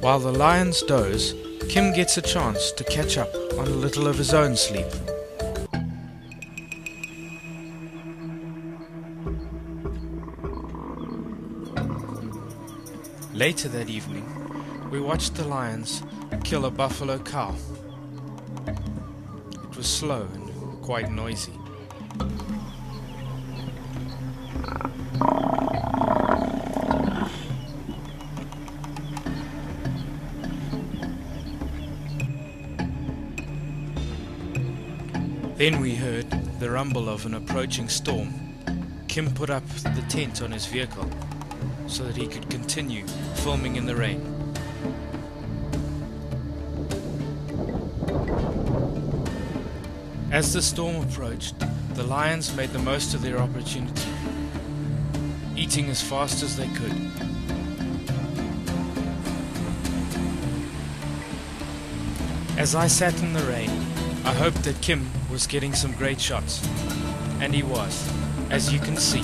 While the lions doze, Kim gets a chance to catch up on a little of his own sleep. Later that evening, we watched the lions kill a buffalo cow. It was slow and quite noisy. Then we heard the rumble of an approaching storm. Kim put up the tent on his vehicle so that he could continue filming in the rain. As the storm approached, the lions made the most of their opportunity, eating as fast as they could. As I sat in the rain, I hoped that Kim was getting some great shots, and he was, as you can see.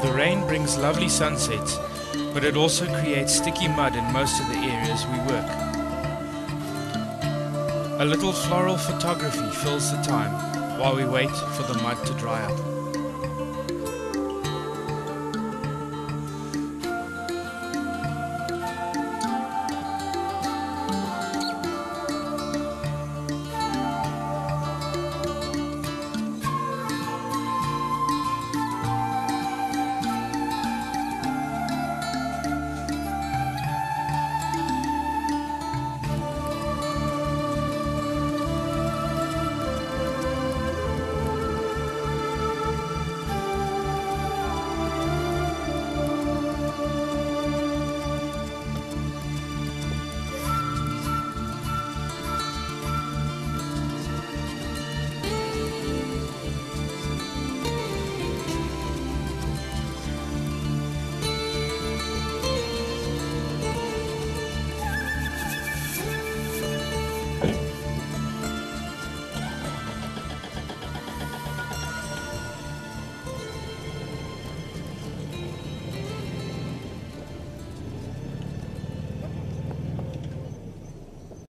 The rain brings lovely sunsets, but it also creates sticky mud in most of the areas we work. A little floral photography fills the time while we wait for the mud to dry up.